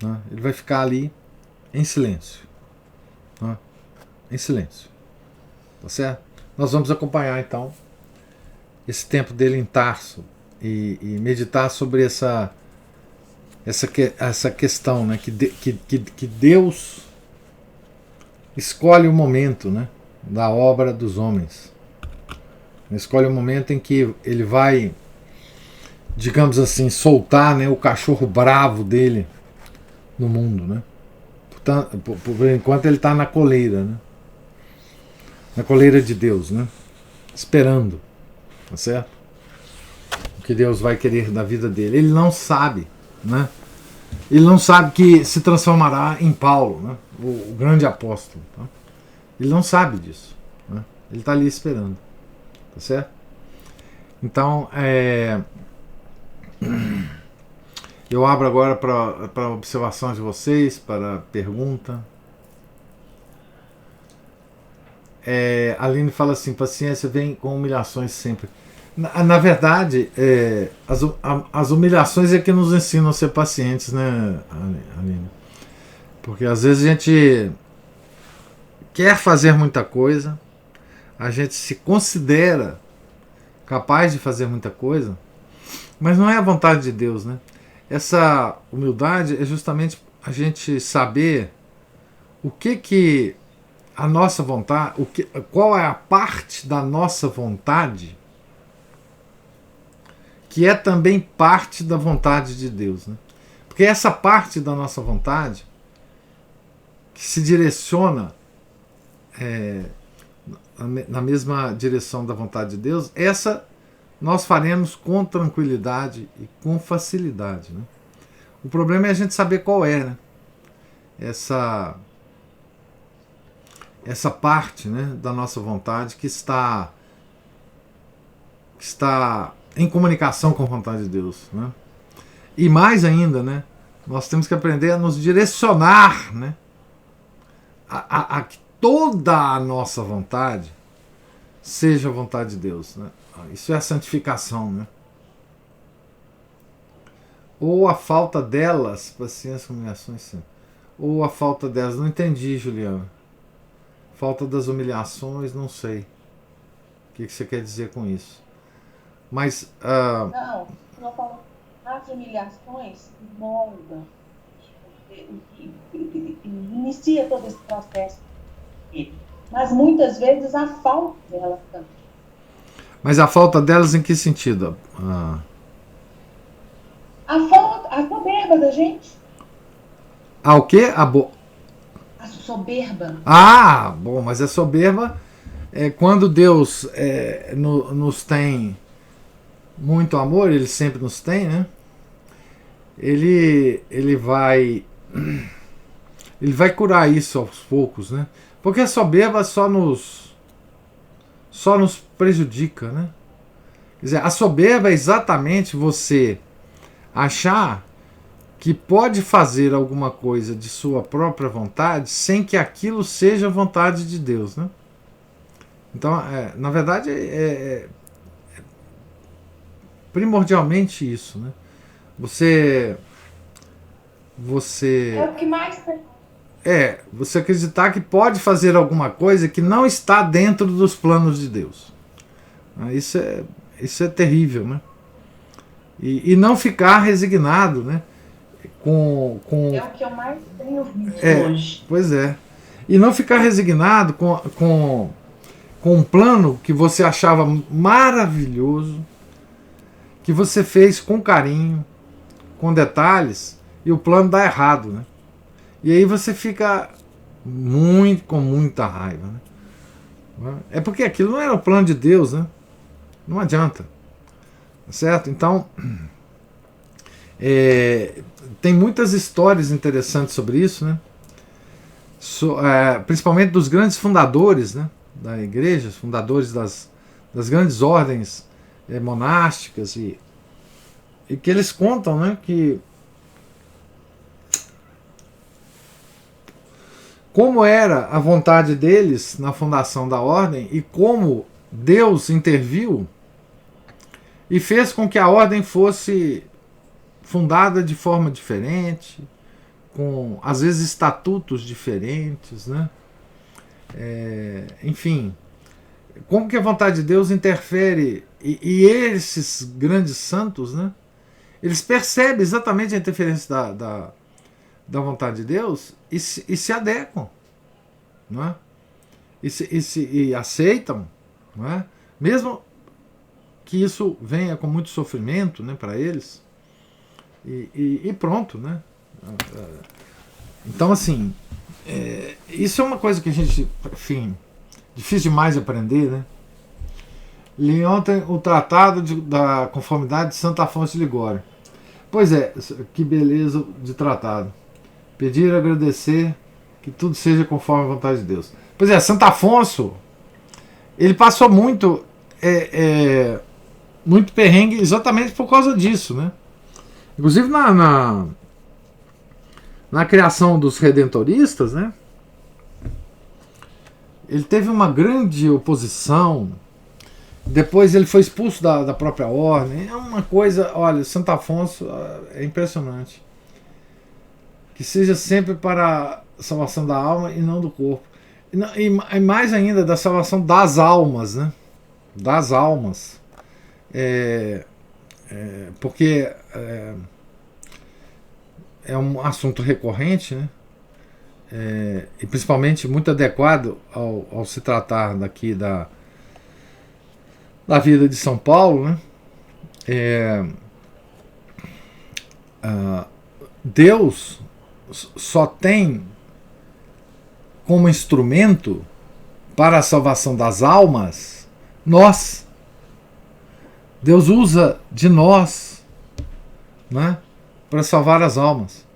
né? Ele vai ficar ali em silêncio, né? Em silêncio, tá certo? Nós vamos acompanhar então esse tempo dele em Tarso e meditar sobre essa questão, né, que Deus escolhe o momento, né, da obra dos homens. Escolhe o momento em que ele vai, digamos assim, soltar, né, o cachorro bravo dele no mundo, né? Portanto, por enquanto ele está na coleira, né? Na coleira de Deus, né? Esperando, tá certo? O que Deus vai querer da vida dele. Ele não sabe, né? Ele não sabe que se transformará em Paulo, né, o grande apóstolo, tá? Ele não sabe disso, né? Ele está ali esperando, tá certo? Então, eu abro agora para observação de vocês, para pergunta. A Aline fala assim: paciência vem com humilhações sempre. Na verdade, as humilhações é que nos ensinam a ser pacientes, né, Aline? Porque às vezes a gente quer fazer muita coisa, a gente se considera capaz de fazer muita coisa, mas não é a vontade de Deus, né? Essa humildade é justamente a gente saber o que a nossa vontade, qual é a parte da nossa vontade que é também parte da vontade de Deus, né? Porque essa parte da nossa vontade que se direciona na mesma direção da vontade de Deus, essa nós faremos com tranquilidade e com facilidade, né? O problema é a gente saber qual é, né, essa parte, né, da nossa vontade que está em comunicação com a vontade de Deus, né? E mais ainda, né, nós temos que aprender a nos direcionar, né, a que toda a nossa vontade seja a vontade de Deus, né? Isso é a santificação, né? Ou a falta delas, paciência, humilhações, sim. Ou a falta delas, não entendi, Juliana. Falta das humilhações, não sei. O que você quer dizer com isso? Mas. Não falo. As humilhações moldam, inicia todo esse processo. Mas muitas vezes a falta delas também. Mas a falta delas em que sentido? A soberba da gente. O quê? A soberba. Bom, mas a soberba é quando Deus nos tem muito amor, Ele sempre nos tem, né? Ele vai curar isso aos poucos, né? Porque a soberba só nos prejudica, né? Quer dizer, a soberba é exatamente você achar que pode fazer alguma coisa de sua própria vontade sem que aquilo seja vontade de Deus, né? Então, na verdade, primordialmente isso, né? Você É o que mais tem. você acreditar que pode fazer alguma coisa que não está dentro dos planos de Deus. Isso é terrível, né? E não ficar resignado, né? É o que eu mais tenho visto hoje. Pois é. E não ficar resignado com um plano que você achava maravilhoso, que você fez com carinho, com detalhes, e o plano dá errado, né? E aí você fica com muita raiva, né? É porque aquilo não era o plano de Deus, né? Não adianta, certo? Então, tem muitas histórias interessantes sobre isso, né? Principalmente dos grandes fundadores, né, da igreja, fundadores das grandes ordens monásticas, e que eles contam, né, que como era a vontade deles na fundação da ordem e como Deus interviu e fez com que a ordem fosse fundada de forma diferente, com às vezes estatutos diferentes, né? Enfim, como que a vontade de Deus interfere, e esses grandes santos, né? Eles percebem exatamente a interferência da vontade de Deus e se adequam, não é? E aceitam, não é? Mesmo que isso venha com muito sofrimento, né, para eles, e pronto, né? Então, assim, isso é uma coisa que a gente, enfim, difícil demais de aprender, né? Li ontem o Tratado da Conformidade de Santo Afonso de Ligório. Pois é, que beleza de tratado. Pedir e agradecer que tudo seja conforme a vontade de Deus. Pois é, Santo Afonso, ele passou muito perrengue exatamente por causa disso, né? Inclusive na criação dos redentoristas, né? Ele teve uma grande oposição. Depois ele foi expulso da própria ordem. É uma coisa, olha, Santo Afonso é impressionante. Que seja sempre para a salvação da alma e não do corpo. E mais ainda, da salvação das almas, né? Das almas. Porque é um assunto recorrente, né? E principalmente muito adequado ao se tratar daqui da vida de São Paulo, né? Deus só tem como instrumento para a salvação das almas nós. Deus usa de nós, né, para salvar as almas.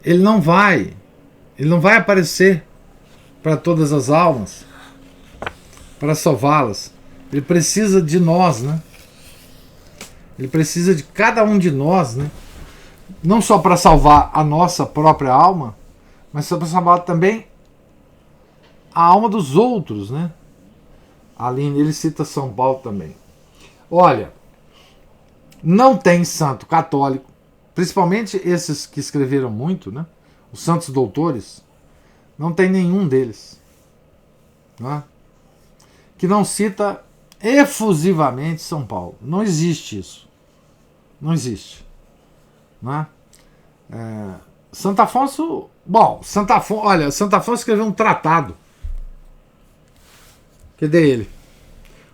Ele não vai aparecer para todas as almas para salvá-las. Ele precisa de nós, né? Ele precisa de cada um de nós, né? Não só para salvar a nossa própria alma, mas para salvar também a alma dos outros, né? Ali ele cita São Paulo também. Olha, não tem santo católico, principalmente esses que escreveram muito, né? Os santos doutores, não tem nenhum deles, né, que não cita efusivamente São Paulo. Não existe isso. Não existe. Né? Santo Afonso. Bom, Santo Afonso escreveu um tratado. Cadê ele?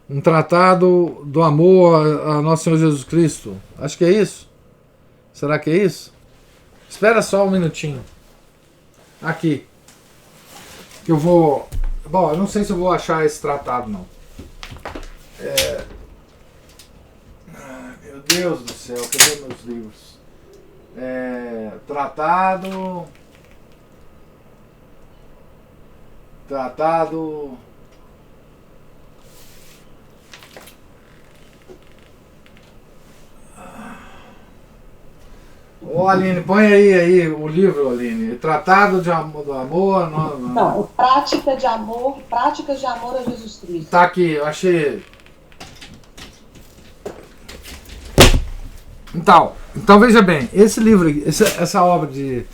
Um tratado do amor a Nosso Senhor Jesus Cristo. Acho que é isso. Será que é isso? Espera só um minutinho. Aqui. Que eu vou. Bom, eu não sei se eu vou achar esse tratado, não. Meu Deus do céu, cadê meus livros? Tratado. Ô Aline, põe aí o livro, Aline. Tratado de amor, do Amor. Não, Práticas de Amor a Jesus Cristo. Tá aqui, eu achei. Então veja bem, esse livro, essa obra de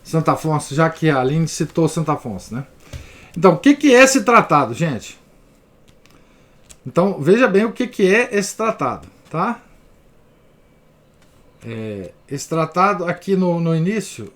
Santo Afonso, já que a Aline citou Santo Afonso, né? Então, o que é esse tratado, gente? Então, veja bem o que é esse tratado, tá? Esse tratado aqui no início.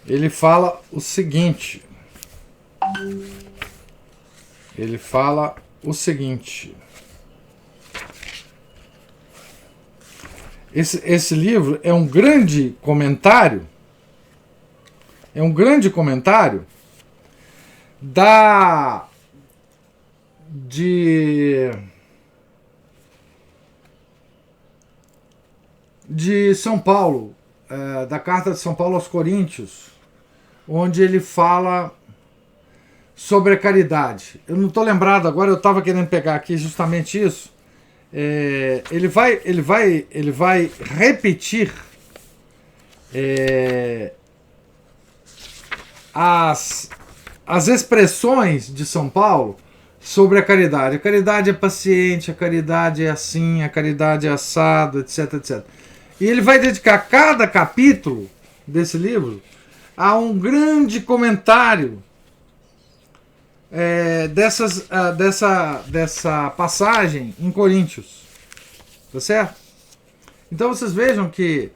Ele fala o seguinte. Esse livro é um grande comentário. De São Paulo, da Carta de São Paulo aos Coríntios, onde ele fala sobre a caridade. Eu não estou lembrado agora, eu estava querendo pegar aqui justamente isso. Ele vai repetir as expressões de São Paulo sobre a caridade. A caridade é paciente, a caridade é assim, a caridade é assado, etc, etc. E ele vai dedicar cada capítulo desse livro a um grande comentário dessa passagem em Coríntios. Tá certo? Então vocês vejam que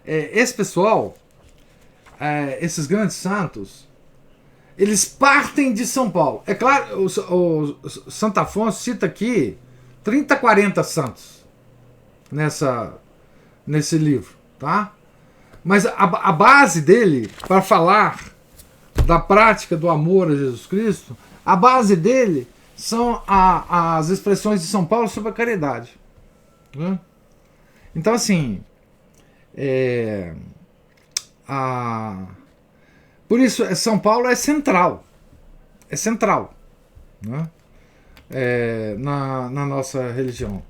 esse pessoal, esses grandes santos, eles partem de São Paulo. É claro, o Santo Afonso cita aqui 30, 40 santos nesse livro, tá? Mas a base dele, para falar da prática do amor a Jesus Cristo, a base dele são as expressões de São Paulo sobre a caridade. Né? Então, assim, por isso, São Paulo é central. É central, né? Na nossa religião.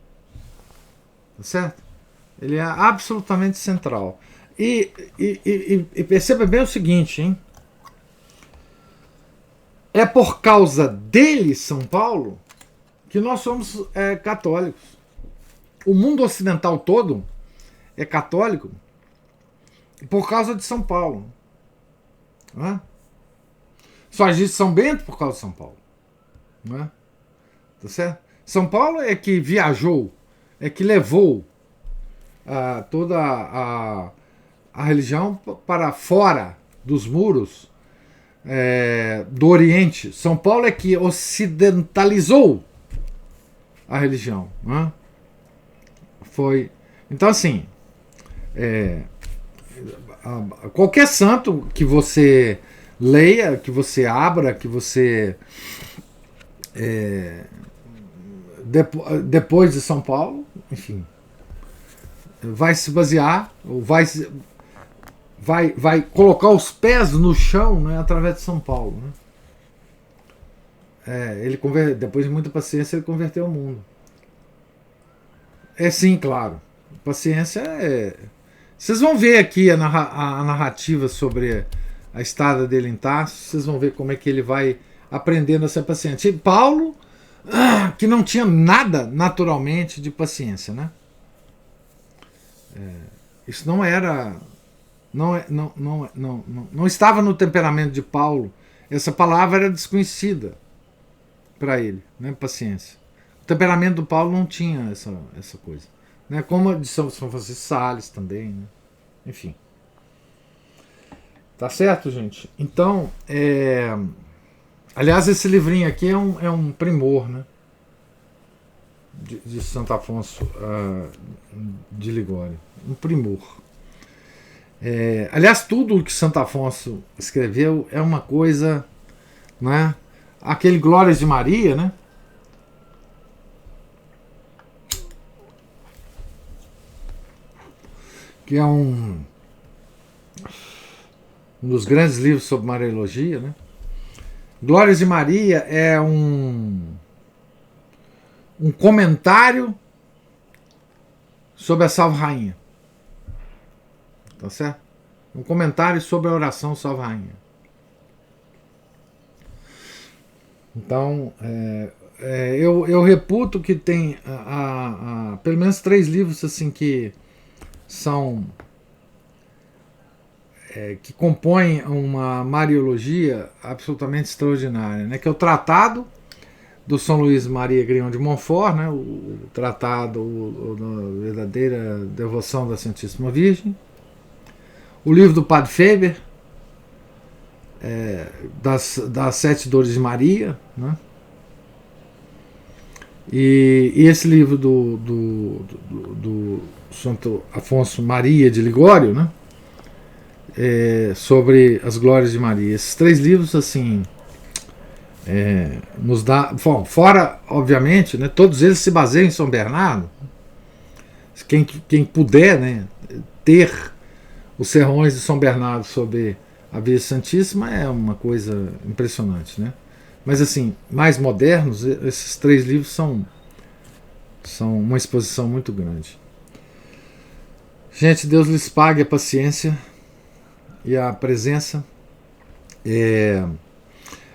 Tá certo? Ele é absolutamente central. E perceba bem o seguinte, hein? É por causa dele, São Paulo, que nós somos católicos. O mundo ocidental todo é católico por causa de São Paulo. Não é? Só existe São Bento por causa de São Paulo. Não é? Tá certo? São Paulo é que viajou, é que levou toda a religião para fora dos muros do Oriente. São Paulo é que ocidentalizou a religião. Não é? Então, assim, qualquer santo que você leia, que você abra, que você depois de São Paulo, enfim, vai se basear, ou vai colocar os pés no chão, né, através de São Paulo. Né? Depois de muita paciência, ele converteu o mundo. Sim, claro. Paciência Vocês vão ver aqui a narrativa sobre a estada dele em Tarso, vocês vão ver como é que ele vai aprendendo a ser paciente. E Paulo, que não tinha nada naturalmente de paciência, né? Isso não era... Não estava no temperamento de Paulo. Essa palavra era desconhecida para ele, né? Paciência. O temperamento do Paulo não tinha essa coisa. Né? Como a de São Francisco de Sales também. Né? Enfim. Tá certo, gente? Então, aliás, esse livrinho aqui é um primor, né? De Santo Afonso de Ligório. Um primor. Aliás, tudo o que Santo Afonso escreveu é uma coisa, né? Aquele Glórias de Maria, né? Que é um dos grandes livros sobre Mariologia, né? Glórias de Maria é um comentário sobre a Salve Rainha. Tá certo? Um comentário sobre a oração Salve Rainha. Então, eu reputo que tem pelo menos 3 livros assim que são que compõem uma Mariologia absolutamente extraordinária, né? Que é o Tratado do São Luís Maria Grignon de Montfort, né? O Tratado da Verdadeira Devoção da Santíssima Virgem, o livro do Padre Faber, das 7 Dores de Maria, né? E esse livro do Santo Afonso Maria de Ligório, né? Sobre as Glórias de Maria. Esses 3 livros, assim, nos dá. Fora, obviamente, né, todos eles se baseiam em São Bernardo. Quem puder, né, ter os sermões de São Bernardo sobre a Virgem Santíssima é uma coisa impressionante, né? Mas, assim, mais modernos, esses 3 livros são uma exposição muito grande. Gente, Deus lhes pague a paciência e a presença.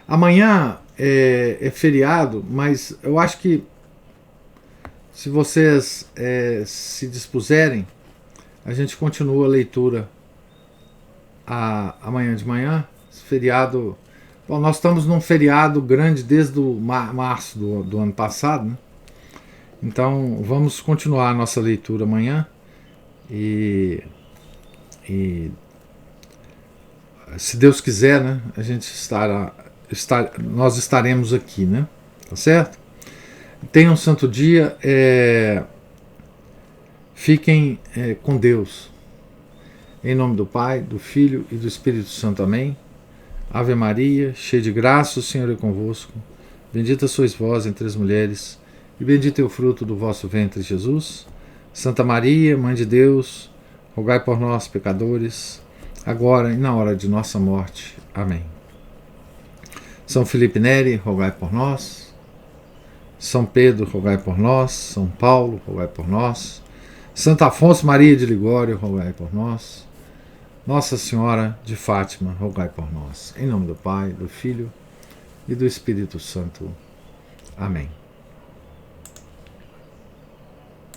Amanhã é feriado, mas eu acho que se vocês se dispuserem, a gente continua a leitura amanhã de manhã. Feriado. Bom, nós estamos num feriado grande desde março do ano passado, né? Então vamos continuar a nossa leitura amanhã e se Deus quiser, né, a gente nós estaremos aqui, né? Tá certo? Tenham um santo dia. Fiquem com Deus. Em nome do Pai, do Filho e do Espírito Santo. Amém. Ave Maria, cheia de graça, o Senhor é convosco. Bendita sois vós entre as mulheres, e bendito é o fruto do vosso ventre, Jesus. Santa Maria, Mãe de Deus, rogai por nós, pecadores, agora e na hora de nossa morte. Amém. São Felipe Neri, rogai por nós. São Pedro, rogai por nós. São Paulo, rogai por nós. Santo Afonso Maria de Ligório, rogai por nós. Nossa Senhora de Fátima, rogai por nós. Em nome do Pai, do Filho e do Espírito Santo. Amém.